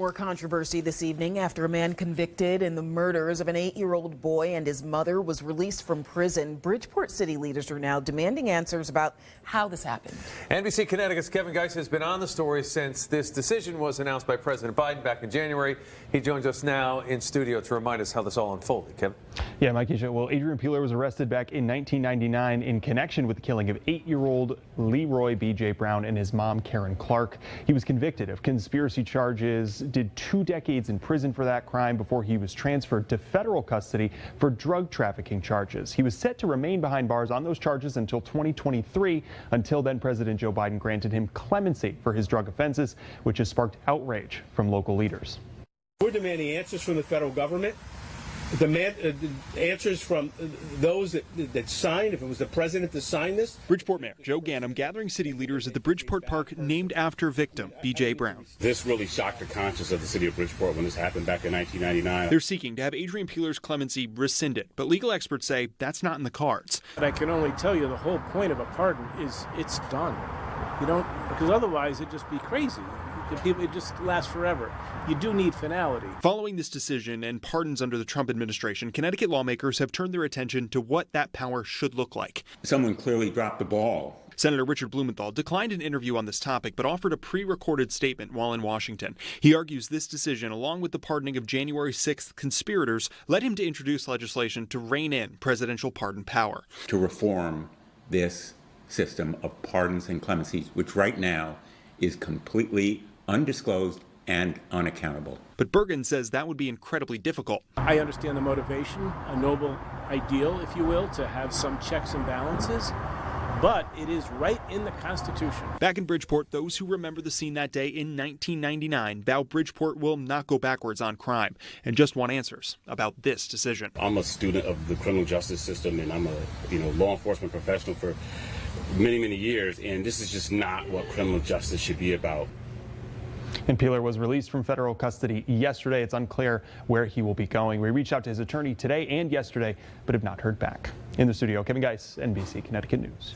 more controversy this evening after a man convicted in the murders of an 8-year-old boy and his mother was released from prison. Bridgeport city leaders are now demanding answers about how this happened. NBC Connecticut's Kevin Geis has been on the story since this decision was announced by President Biden back in January. He joins us now in studio to remind us how this all unfolded. Kevin? Yeah, Mike, well, Adrian Peeler was arrested back in 1999 in connection with the killing of 8-year-old Leroy B.J. Brown and his mom, Karen Clark. He was convicted of conspiracy charges, did 2 decades in prison for that crime before he was transferred to federal custody for drug trafficking charges. He was set to remain behind bars on those charges until 2023. Until then, President Joe Biden granted him clemency for his drug offenses, which has sparked outrage from local leaders. We're demanding answers from the federal government. Demand answers from those that signed, if it was the president that signed this. Bridgeport Mayor Joe Ganim gathering city leaders at the Bridgeport Park named after victim B.J. Brown. This really shocked the conscience of the city of Bridgeport when this happened back in 1999. They're seeking to have Adrian Peeler's clemency rescinded, but legal experts say that's not in the cards. And I can only tell you the whole point of a pardon is it's done. You don't, because otherwise it'd just be crazy. It just lasts forever. You do need finality. Following this decision and pardons under the Trump administration, Connecticut lawmakers have turned their attention to what that power should look like. Someone clearly dropped the ball. Senator Richard Blumenthal declined an interview on this topic, but offered a pre-recorded statement while in Washington. He argues this decision, along with the pardoning of January 6th conspirators, led him to introduce legislation to rein in presidential pardon power. To reform this system of pardons and clemencies, which right now is completely undisclosed and unaccountable. But Bergen says that would be incredibly difficult. I understand the motivation, a noble ideal, if you will, to have some checks and balances, but it is right in the Constitution. Back in Bridgeport, those who remember the scene that day in 1999 vow Bridgeport will not go backwards on crime and just want answers about this decision. I'm a student of the criminal justice system, and I'm a law enforcement professional for many years, and this is just not what criminal justice should be about. And Peeler was released from federal custody yesterday. It's unclear where he will be going. We reached out to his attorney today and yesterday, but have not heard back. In the studio, Kevin Geis, NBC Connecticut News.